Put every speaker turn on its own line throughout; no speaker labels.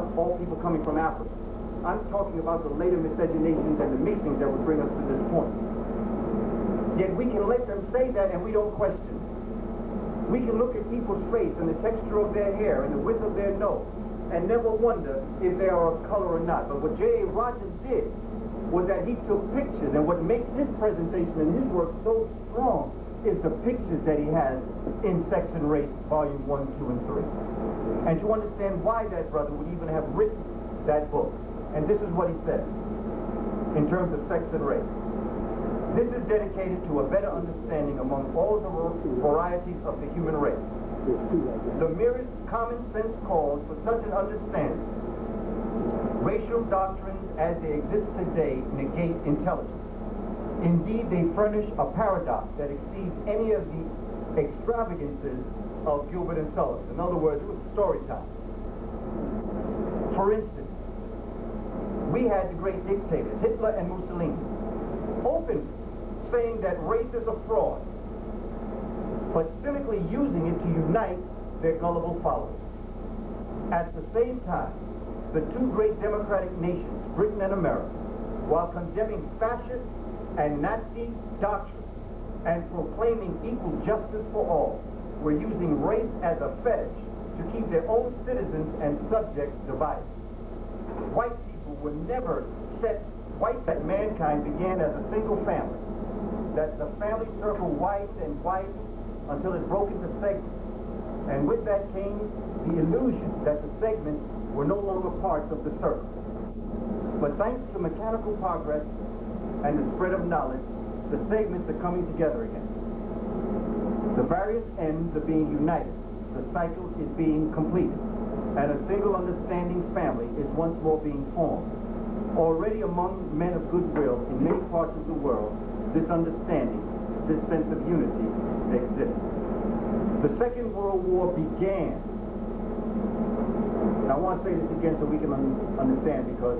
about all people coming from Africa. I'm talking about the later miscegenations and the mixings that would bring us to this point. Yet we can let them say that and we don't question. We can look at people's face and the texture of their hair and the width of their nose and never wonder if they are of color or not. But what J.A. Rogers did was that he took pictures, and what makes his presentation and his work so strong is the pictures that he has in Sex and Race, Volume 1, 2, and 3. And to understand why that brother would even have written that book. And this is what he said in terms of sex and race. This is dedicated to a better understanding among all the varieties of the human race. The merest common sense calls for such an understanding. Racial doctrines as they exist today negate intelligence. Indeed, they furnish a paradox that exceeds any of the extravagances of Gilbert and Sullivan. In other words, it was story time. For instance, we had the great dictators, Hitler and Mussolini, openly saying that race is a fraud, but cynically using it to unite their gullible followers. At the same time, the two great democratic nations, Britain and America, while condemning fascist and Nazi doctrines and proclaiming equal justice for all, were using race as a fetish to keep their own citizens and subjects divided. White people were never set that mankind began as a single family, that the family circle widened and widened until it broke into segments. And with that came the illusion that the segments were no longer parts of the circle. But thanks to mechanical progress and the spread of knowledge, the segments are coming together again. The various ends are being united. The cycle is being completed. And a single understanding family is once more being formed. Already among men of goodwill in many parts of the world, this understanding, this sense of unity exists. The Second World War began. And I want to say this again so we can understand, because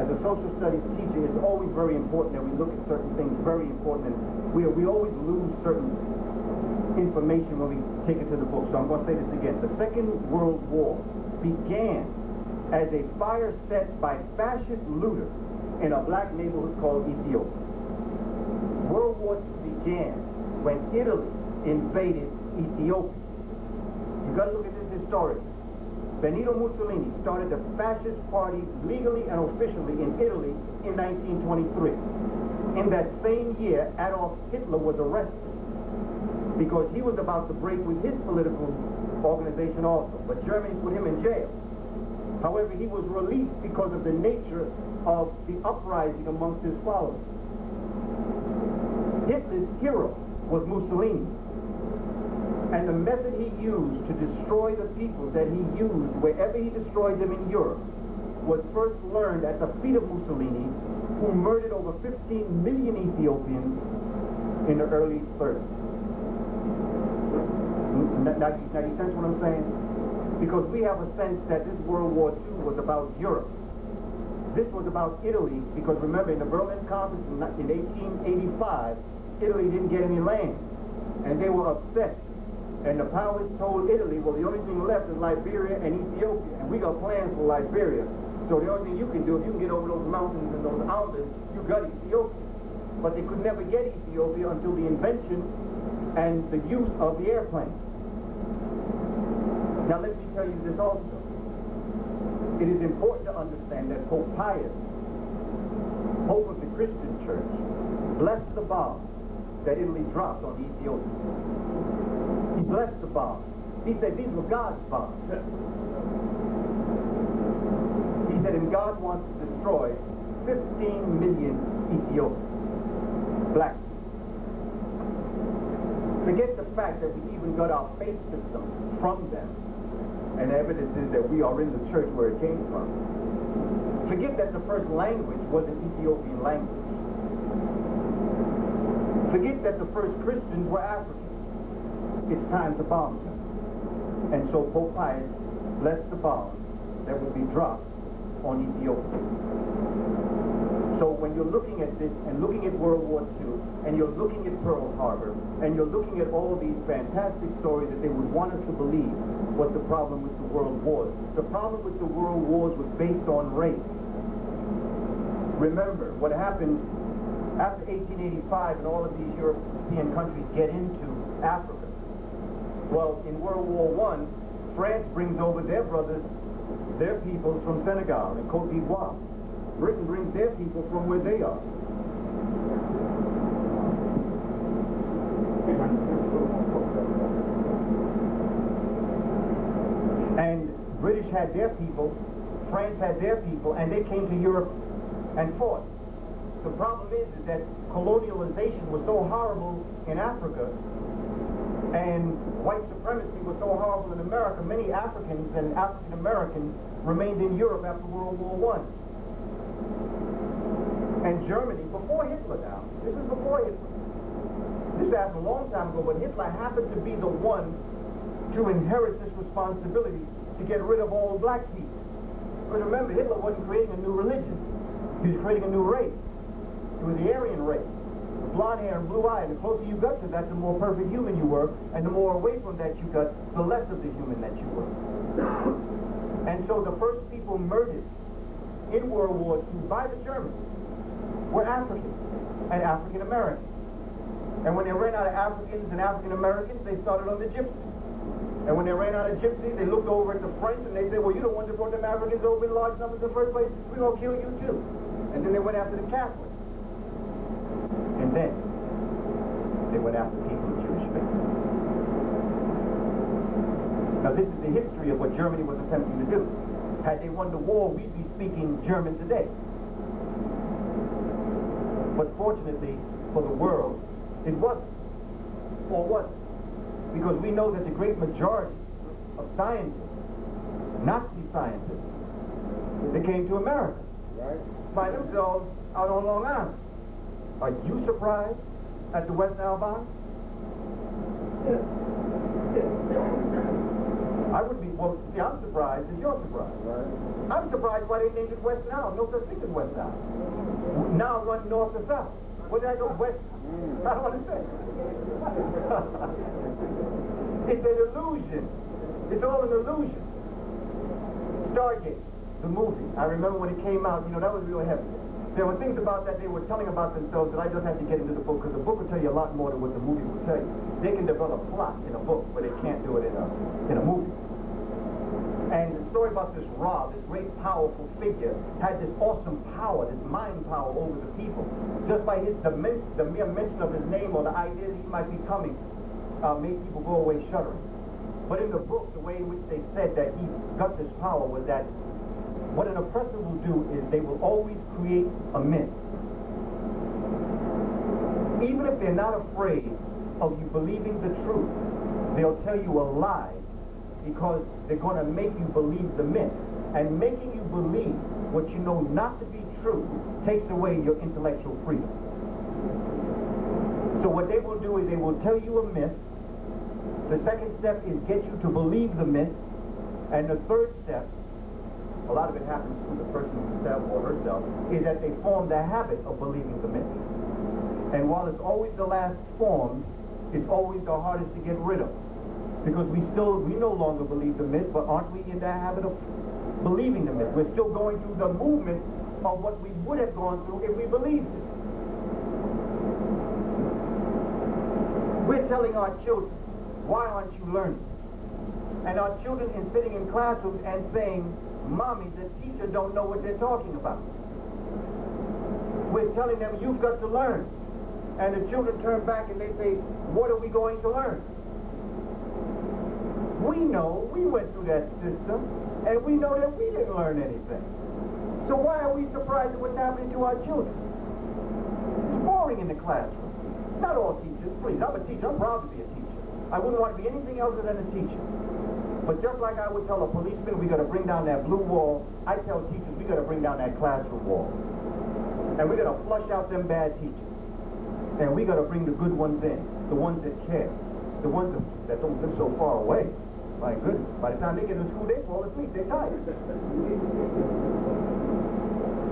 as a social studies teacher, it's always very important that we look at certain things very important, and we always lose certain information when we take it to the book. So I'm going to say this again. The Second World War began as a fire set by fascist looters in a black neighborhood called Ethiopia. World War II began when Italy invaded Ethiopia. You've got to look at this historically. Benito Mussolini started the fascist party legally and officially in Italy in 1923. In that same year, Adolf Hitler was arrested because he was about to break with his political organization also, but Germany put him in jail. However, he was released because of the nature of the uprising amongst his followers. Hitler's hero was Mussolini. And the method he used to destroy the people that he used wherever he destroyed them in Europe was first learned at the feet of Mussolini, who murdered over 15 million Ethiopians in the early 30s. Now you sense what I'm saying? Because we have a sense that this World War II was about Europe. This was about Italy, because remember, in the Berlin Conference in 1885, Italy didn't get any land, and they were upset. And the powers told Italy, well, the only thing left is Liberia and Ethiopia, and we got plans for Liberia. So the only thing you can do, if you can get over those mountains and those islands, you got Ethiopia. But they could never get Ethiopia until the invention and the use of the airplane. Now let me tell you this also. It is important to understand that Pope Pius, Pope of the Christian Church, blessed the bomb that Italy dropped on Ethiopia. He blessed the bombs. He said these were God's bombs. He said, and God wants to destroy 15 million Ethiopians, black people. Forget the fact that we even got our faith system from them, and the evidence is that we are in the church where it came from. Forget that the first language was an Ethiopian language. Forget that the first Christians were African. It's time to bomb them. And so Pope Pius blessed the bomb that would be dropped on Ethiopia. So when you're looking at this and looking at World War II, and you're looking at Pearl Harbor, and you're looking at all these fantastic stories that they would want us to believe was the problem with the world wars. The problem with the world wars was based on race. Remember, what happened after 1885 and all of these European countries get into Africa. Well, in World War I, France brings over their brothers, their peoples from Senegal and Cote d'Ivoire. Britain brings their people from where they are. And British had their people, France had their people, and they came to Europe and fought. The problem is that colonialization was so horrible in Africa, and white supremacy was so horrible in America, many Africans and African Americans remained in Europe after World War I. And Germany, before Hitler now, this is before Hitler. This happened a long time ago, but Hitler happened to be the one to inherit this responsibility to get rid of all black people. But remember, Hitler wasn't creating a new religion. He was creating a new race. It was the Aryan race. The blonde hair and blue eye. And the closer you got to that, the more perfect human you were. And the more away from that you got, the less of the human that you were. And so the first people murdered in World War II by the Germans were Africans and African Americans. And when they ran out of Africans and African Americans, they started on the gypsies. And when they ran out of gypsies, they looked over at the French and they said, well, you're the ones that brought them Africans over in large numbers in the first place. We're going to kill you too. And then they went after the Catholics. And then they went after people of Jewish faith. Now this is the history of what Germany was attempting to do. Had they won the war, we'd be speaking German today. But fortunately for the world, it wasn't. Or wasn't. Because we know that the great majority of scientists, Nazi scientists, they came to America. Right. Find themselves out on Long Island. Are you surprised at the West Nile bomb? I would be, well, see, I'm surprised that you're surprised. Right. I'm surprised why they named it West Nile. No such thing as West Nile. Now run north to south. What did I go west? I don't understand. It's an illusion. It's all an illusion. Stargate, the movie. I remember when it came out, you know, that was real heavy. There were things about that they were telling about themselves that I just had to get into the book, because the book will tell you a lot more than what the movie will tell you. They can develop plot in a book, but they can't do it in a movie. And the story about this Ra, this great powerful figure, had this awesome power, this mind power over the people. Just by the mere mention of his name or the idea that he might be coming made people go away shuddering. But in the book, the way in which they said that he got this power was that what an oppressor will do is they will always create a myth. Even if they're not afraid of you believing the truth, they'll tell you a lie because they're going to make you believe the myth. And making you believe what you know not to be true takes away your intellectual freedom. So what they will do is they will tell you a myth. The second step is get you to believe the myth. And the third step, a lot of it happens to the person himself or herself, is that they form the habit of believing the myth. And while it's always the last form, it's always the hardest to get rid of. Because we no longer believe the myth, but aren't we in the habit of believing the myth? We're still going through the movement of what we would have gone through if we believed it. We're telling our children, why aren't you learning? And our children are sitting in classrooms and saying, Mommy, the teacher don't know what they're talking about. We're telling them, you've got to learn. And the children turn back and they say, what are we going to learn? We know, we went through that system, and we know that we didn't learn anything. So why are we surprised at what's happening to our children? It's boring in the classroom. Not all teachers, please. I'm a teacher. I'm proud to be a teacher. I wouldn't want to be anything else than a teacher. But just like I would tell a policeman, we got to bring down that blue wall, I tell teachers, we got to bring down that classroom wall. And we got to flush out them bad teachers. And we got to bring the good ones in, the ones that care, the ones that don't live so far away. My goodness, by the time they get to school, they fall asleep, they're tired.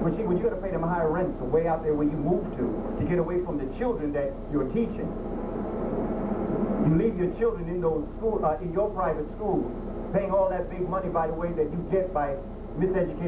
But machine, well, you got to pay them higher rents so way out there where you move to get away from the children that you're teaching. You leave your children in those schools, in your private schools, paying all that big money, by the way, that you get by miseducating